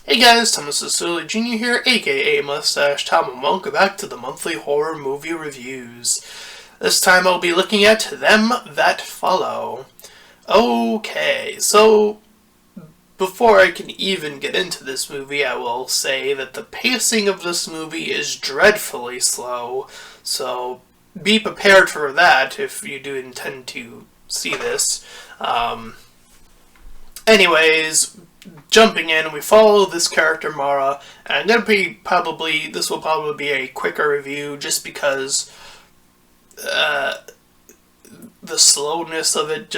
Hey guys, Thomas Sicily Jr. here, aka Mustached, and welcome back to the monthly horror movie reviews. This time I'll be looking at Them That Follow. Okay, so before I can even get into this movie, I will say that the pacing of this movie is dreadfully slow, so be prepared for that if you do intend to see this. Anyways, jumping in, we follow this character Mara, and this will probably be a quicker review just because the slowness of it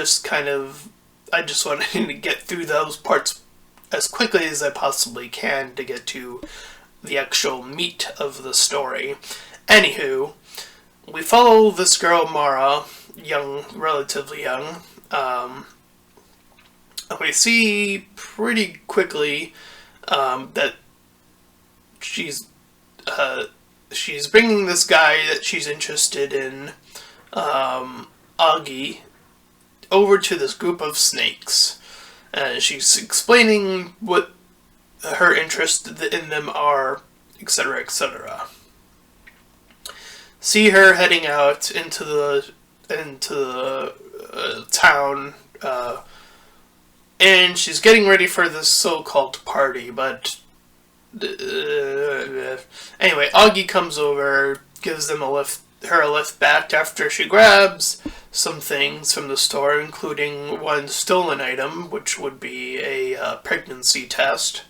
I just wanted to get through those parts as quickly as I possibly can to get to the actual meat of the story. Anywho, we follow this girl Mara, relatively young. We see pretty quickly that she's bringing this guy that she's interested in, Augie, over to this group of snakes. She's explaining what her interests in them are, etc., etc. See her heading out into the town. And she's getting ready for this so-called party, but anyway, Augie comes over, gives them her a lift back after she grabs some things from the store, including one stolen item, which would be a pregnancy test.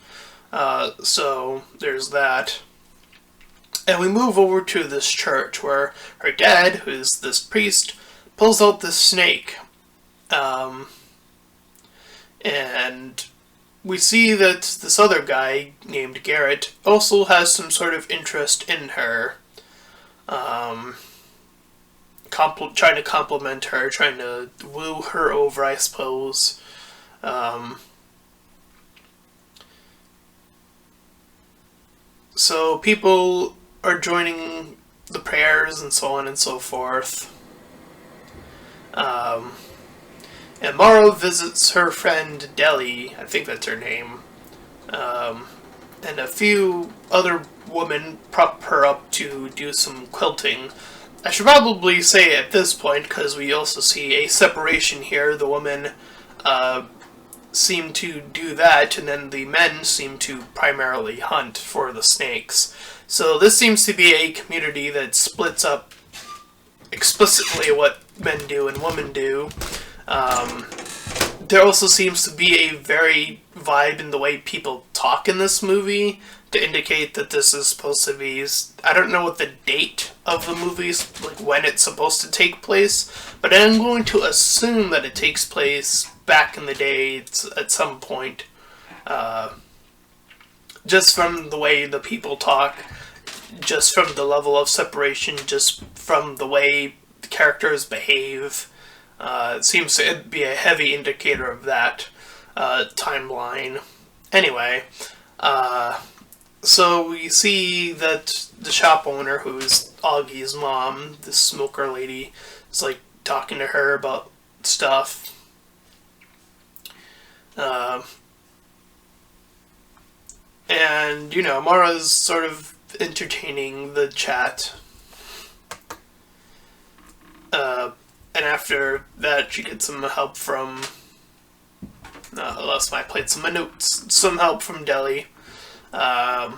So there's that. And we move over to this church where her dad, who is this priest, pulls out this snake. And we see that this other guy, named Garrett, also has some sort of interest in her. Trying to compliment her, trying to woo her over, I suppose. So people are joining the prayers and so on and so forth. And Mara visits her friend Deli, I think that's her name, and a few other women prop her up to do some quilting. I should probably say at this point, because we also see a separation here, the women seem to do that, and then the men seem to primarily hunt for the snakes. So this seems to be a community that splits up explicitly what men do and women do. There also seems to be a very vibe in the way people talk in this movie to indicate that this is supposed to be... I don't know what the date of the movie is, like when it's supposed to take place, but I'm going to assume that it takes place back in the day at some point. Just from the way the people talk, just from the level of separation, just from the way the characters behave. It seems to be a heavy indicator of that timeline. Anyway, so we see that the shop owner, who's Augie's mom, this smoker lady, is like talking to her about stuff. And, Mara's sort of entertaining the chat. And after that, she gets some help from... I lost my place in my notes. Some help from Deli. As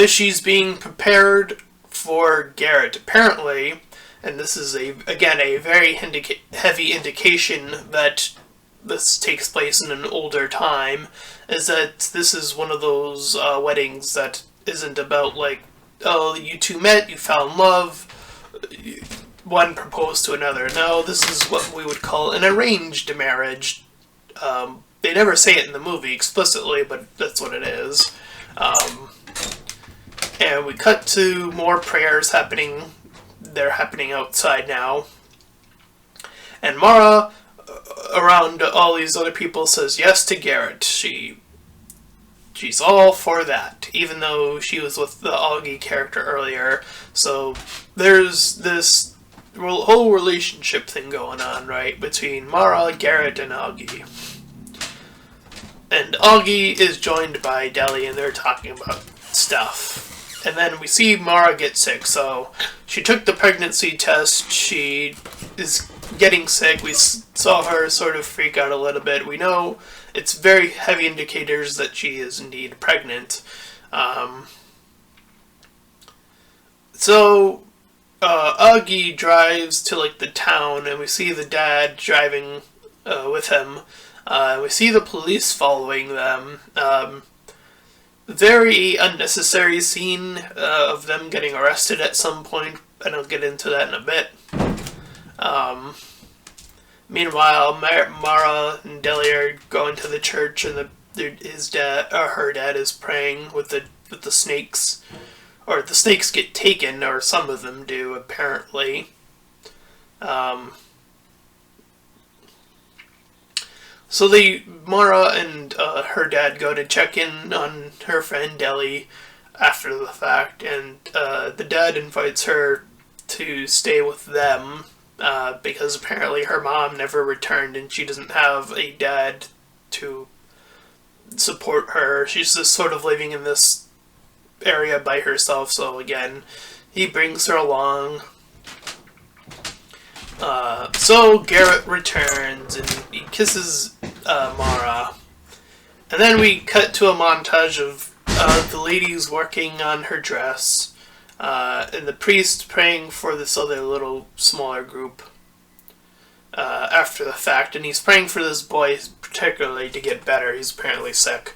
she's being prepared for Garrett, apparently, and this is, again, a very heavy indication that this takes place in an older time, is that this is one of those weddings that isn't about, like, oh, you two met, you fell in love, one proposed to another. No, this is what we would call an arranged marriage. They never say it in the movie explicitly, but that's what it is. And we cut to more prayers happening. They're happening outside now. And Mara, around all these other people, says yes to Garrett. She's all for that, even though she was with the Augie character earlier. So there's this whole relationship thing going on, right, between Mara, Garrett, and Augie. And Augie is joined by Deli, and they're talking about stuff. And then we see Mara get sick, so she took the pregnancy test. She is getting sick. We saw her sort of freak out a little bit. We know it's very heavy indicators that she is indeed pregnant. Augie drives to like the town, and we see the dad driving with him. We see the police following them. Very unnecessary scene of them getting arrested at some point, and I'll get into that in a bit. Meanwhile, Mara and Deli are going to the church, and her dad is praying with the snakes. Or the snakes get taken, or some of them do, apparently. So Mara and her dad go to check in on her friend Deli after the fact, and the dad invites her to stay with them because apparently her mom never returned and she doesn't have a dad to support her. She's just sort of living in this area by herself, so again, he brings her along. So Garrett returns and he kisses Mara. And then we cut to a montage of the ladies working on her dress, and the priest praying for this other little smaller group after the fact, and he's praying for this boy particularly to get better. He's apparently sick.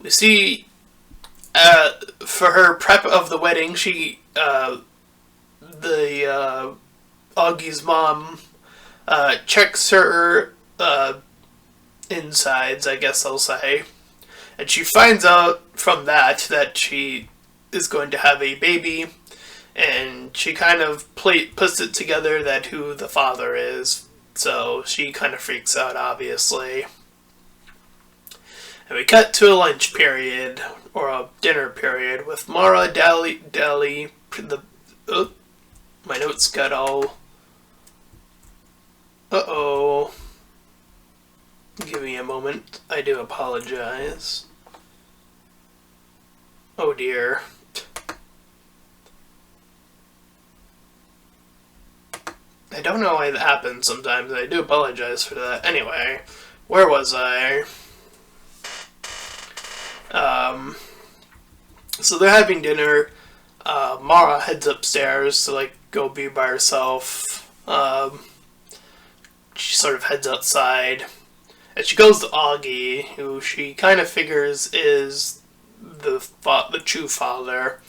We see for her prep of the wedding, Augie's mom checks her insides, I guess I'll say, and she finds out from that she is going to have a baby. And she kind of puts it together that who the father is. So she kind of freaks out, obviously. And we cut to a lunch period, or a dinner period, with Mara, Deli, my notes got all... Uh-oh. Give me a moment. I do apologize. Oh dear. I don't know why that happens sometimes. I do apologize for that. Anyway, where was I? So they're having dinner. Mara heads upstairs to go be by herself. She sort of heads outside. And she goes to Augie, who she kind of figures is the true father.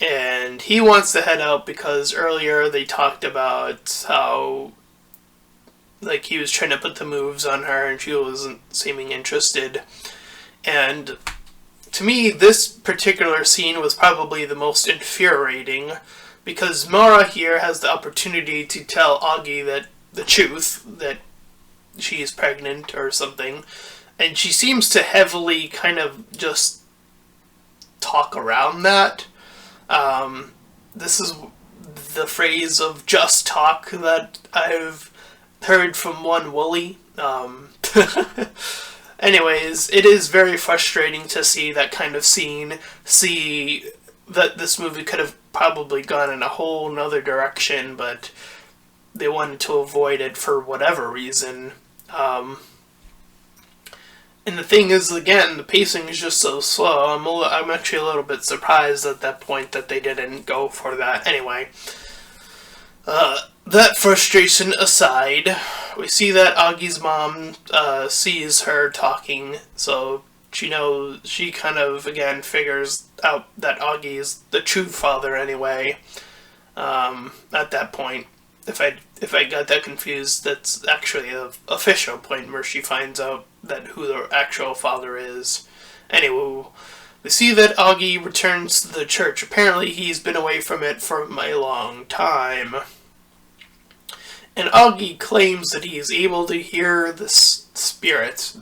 And he wants to head out because earlier they talked about how he was trying to put the moves on her and she wasn't seeming interested. And to me, this particular scene was probably the most infuriating because Mara here has the opportunity to tell Augie that the truth, that she is pregnant or something, and she seems to heavily kind of just talk around that. This is the phrase of just talk that I've heard from one Wooly. Anyways, it is very frustrating to see that kind of scene, see that this movie could have probably gone in a whole nother direction, but they wanted to avoid it for whatever reason. And the thing is, again, the pacing is just so slow. I'm actually a little bit surprised at that point that they didn't go for that. Anyway, that frustration aside, we see that Augie's mom sees her talking, so she kind of, again, figures out that Augie is the true father anyway. At that point, if I got that confused, that's actually the official point where she finds out that who the actual father is. Anyway, we see that Augie returns to the church. Apparently he's been away from it for a long time. And Augie claims that he is able to hear the spirit.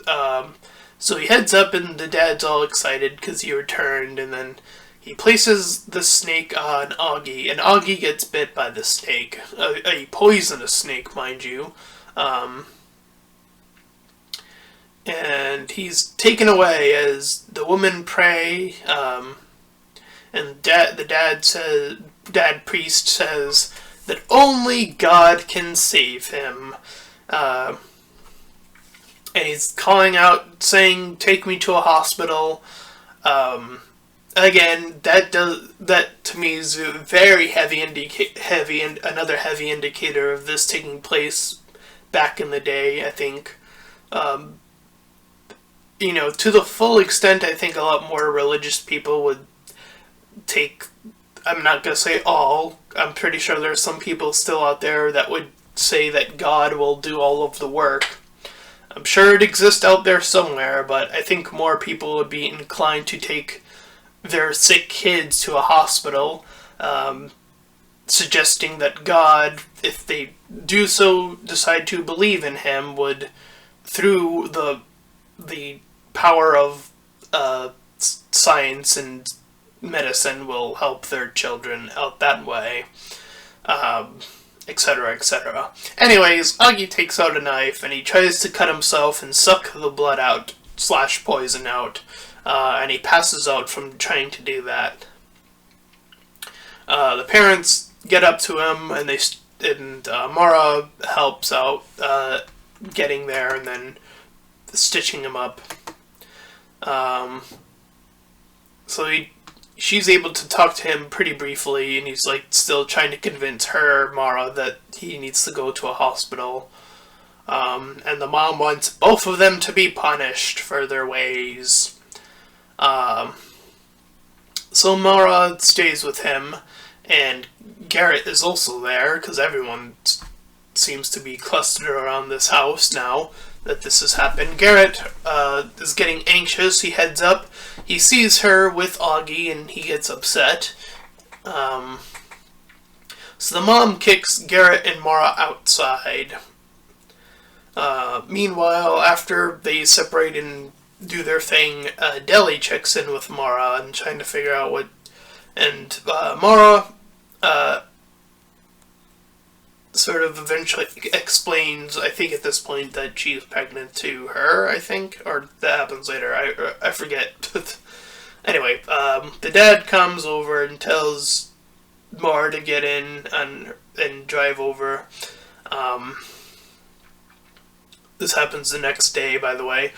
So he heads up and the dad's all excited because he returned, and then he places the snake on Augie, and Augie gets bit by the snake. A poisonous snake, mind you. And he's taken away as the women pray, and the dad priest says that only God can save him. And he's calling out, saying, "Take me to a hospital." Again, that to me is a very another heavy indicator of this taking place back in the day. I think, to the full extent, I think a lot more religious people would take. I'm not gonna say all. I'm pretty sure there's some people still out there that would say that God will do all of the work. I'm sure it exists out there somewhere, but I think more people would be inclined to take their sick kids to a hospital, suggesting that God, if they do so decide to believe in him, would, through the power of science and medicine, will help their children out that way, etc., etc. Anyways, Augie takes out a knife and he tries to cut himself and suck the blood out / poison out, and he passes out from trying to do that. The parents get up to him and Mara helps out getting there and then stitching him up. So she's able to talk to him pretty briefly, and he's like still trying to convince Mara, that he needs to go to a hospital. And the mom wants both of them to be punished for their ways. So Mara stays with him, and Garrett is also there, because everyone seems to be clustered around this house now that this has happened. Garrett is getting anxious. He heads up. He sees her with Augie, and he gets upset. So the mom kicks Garrett and Mara outside. Meanwhile, after they separate and do their thing, Deli checks in with Mara and trying to figure out what... And Mara sort of eventually explains, I think at this point, that she's pregnant to her, I think, or that happens later, I forget. Anyway, the dad comes over and tells Mara to get in and drive over. This happens the next day, by the way.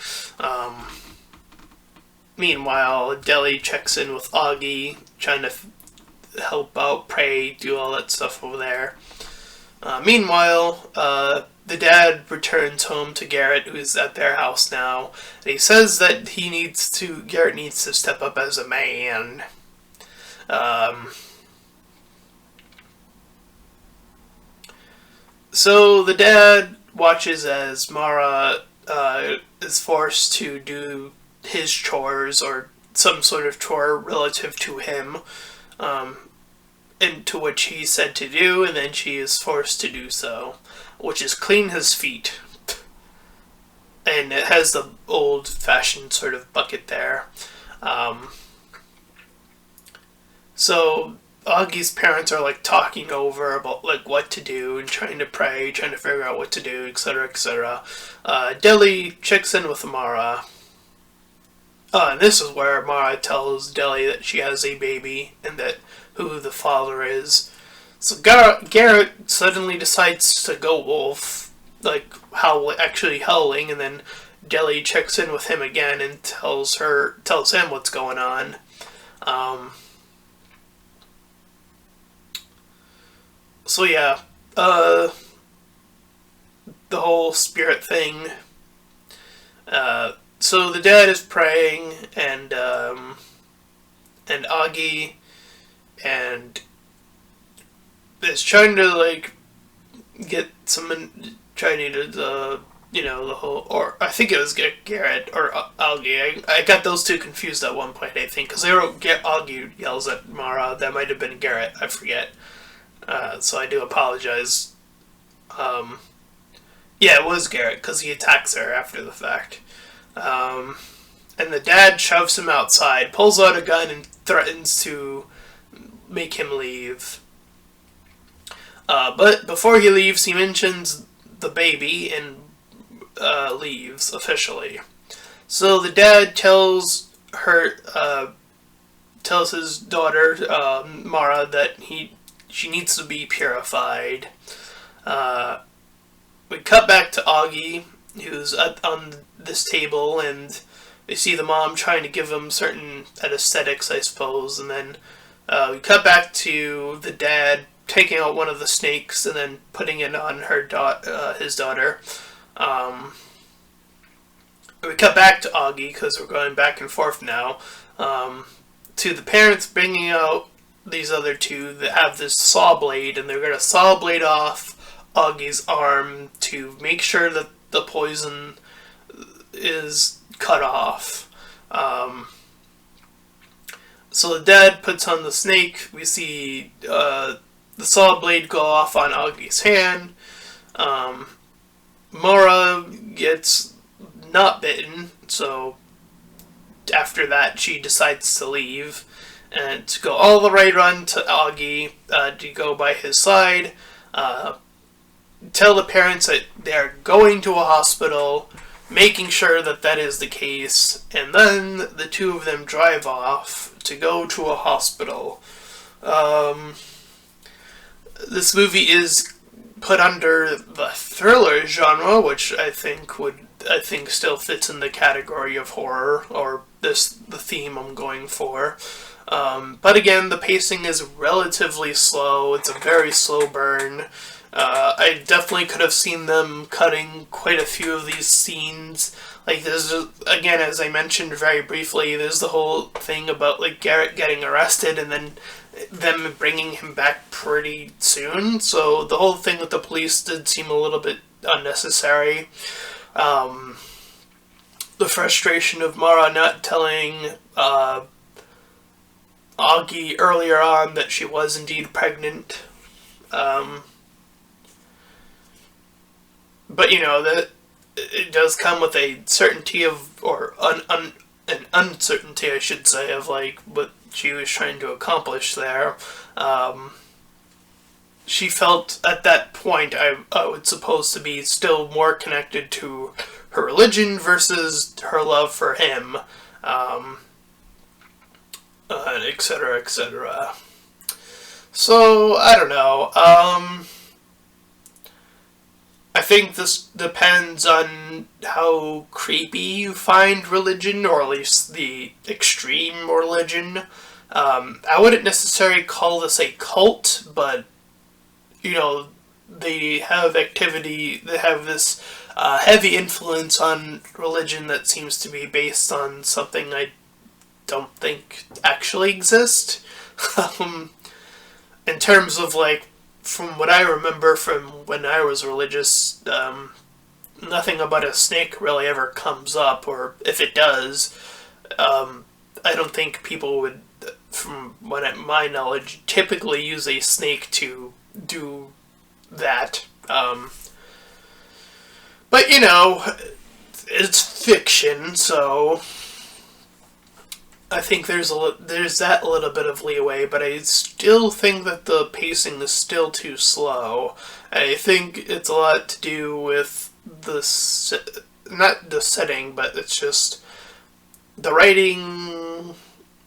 Meanwhile, Deli checks in with Augie, trying to help out, pray, do all that stuff over there. Meanwhile, the dad returns home to Garrett, who's at their house now, and he says that Garrett needs to step up as a man. So the dad watches as Mara is forced to do his chores, or some sort of chore relative to him, into which he's said to do, and then she is forced to do so, which is clean his feet. And it has the old-fashioned sort of bucket there. So Augie's parents are like talking over about like what to do and trying to pray, trying to figure out what to do, etc., etc. Deli checks in with Mara. And this is where Mara tells Deli that she has a baby and that who the father is. So Garrett suddenly decides to go wolf, like actually howling, and then Deli checks in with him again and tells him what's going on. So yeah, the whole spirit thing. So the dad is praying, and Augie and is trying to like get trying to the whole, or I think it was Garrett or Augie. I got those two confused at one point, I think, because Augie yells at Mara. That might have been Garrett. I forget. So I do apologize. Yeah, it was Garrett, because he attacks her after the fact. And the dad shoves him outside, pulls out a gun, and threatens to make him leave. But before he leaves, he mentions the baby and leaves officially. So the dad tells his daughter Mara that she needs to be purified. We cut back to Augie, who's on this table, and we see the mom trying to give him certain anesthetics, I suppose, and then we cut back to the dad taking out one of the snakes and then putting it on his daughter. We cut back to Augie, because we're going back and forth now, to the parents bringing out these other two that have this saw blade, and they're going to saw blade off Augie's arm to make sure that the poison is cut off. So the dad puts on the snake. We see the saw blade go off on Augie's hand. Mara gets not bitten, so after that she decides to leave and to go all the way run to Augie to go by his side, tell the parents that they're going to a hospital, making sure that that is the case, and then the two of them drive off to go to a hospital. This movie is put under the thriller genre, which I think still fits in the category of horror, or the theme I'm going for. But again, the pacing is relatively slow. It's a very slow burn. I definitely could have seen them cutting quite a few of these scenes. Like, there's, again, as I mentioned very briefly, there's the whole thing about, like, Garrett getting arrested and then them bringing him back pretty soon. So the whole thing with the police did seem a little bit unnecessary. The frustration of Mara not telling Augie earlier on that she was indeed pregnant. But, you know, that it does come with a certainty of, or an uncertainty, I should say, of, like, what she was trying to accomplish there. She felt at that point, I would suppose, to be still more connected to her religion versus her love for him, etc., etc. So, I don't know. I think this depends on how creepy you find religion, or at least the extreme religion. I wouldn't necessarily call this a cult, but, you know, they have this heavy influence on religion that seems to be based on something I don't think actually exists. In terms of, like, from what I remember from when I was religious, nothing about a snake really ever comes up, or if it does, I don't think people would, from my knowledge, typically use a snake to do that. But, you know, it's fiction, so I think there's that little bit of leeway, but I still think that the pacing is still too slow. I think it's a lot to do with not the setting, but it's just the writing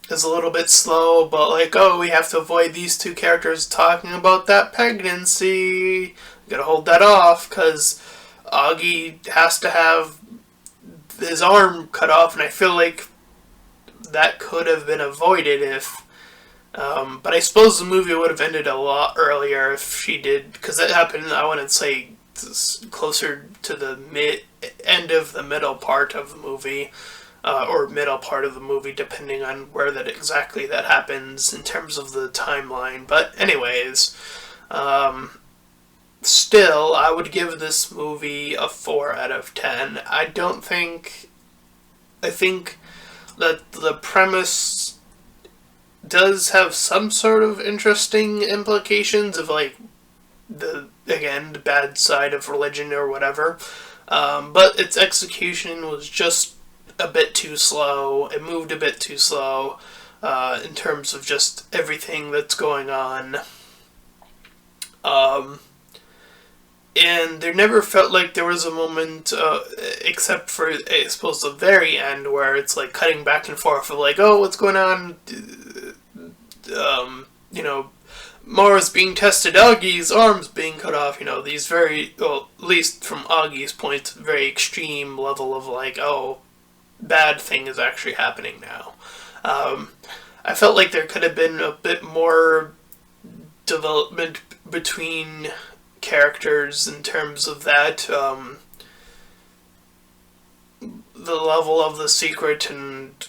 is a little bit slow, but like, oh, we have to avoid these two characters talking about that pregnancy. We gotta hold that off, because Augie has to have his arm cut off, and I feel like that could have been avoided if... but I suppose the movie would have ended a lot earlier if she did, because that happened, I wouldn't say, closer to the end of the middle part of the movie, or middle part of the movie, depending on where exactly that happens in terms of the timeline. But anyways, still, I would give this movie a 4 out of 10. I think that the premise does have some sort of interesting implications of, like, the bad side of religion or whatever, but its execution was just a bit too slow. It moved a bit too slow. in terms of just everything that's going on. Um, and there never felt like there was a moment, except for, I suppose, the very end, where it's like cutting back and forth of like, oh, what's going on? You know, Mara's being tested, Augie's arm's being cut off, these very, well, at least from Augie's point, very extreme level of like, oh, bad thing is actually happening now. I felt like there could have been a bit more development between characters in terms of that. The level of the secret and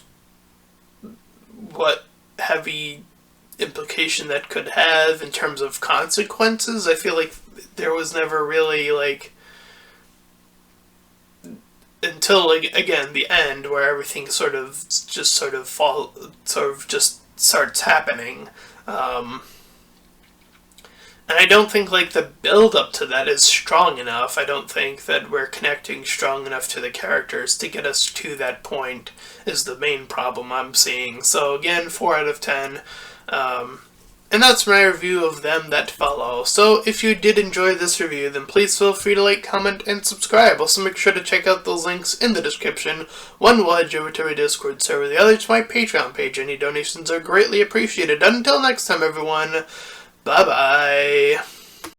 what heavy implication that could have in terms of consequences. I feel like there was never really like, until like again the end, where everything sort of just starts happening. And I don't think like the build up to that is strong enough. I don't think that we're connecting strong enough to the characters to get us to that point is the main problem I'm seeing. So again, 4 out of 10. And that's my review of Them That Follow. So if you did enjoy this review, then please feel free to like, comment, and subscribe. Also make sure to check out those links in the description. One will head you over to my Discord server, the other to my Patreon page. Any donations are greatly appreciated. Until next time, everyone, bye-bye.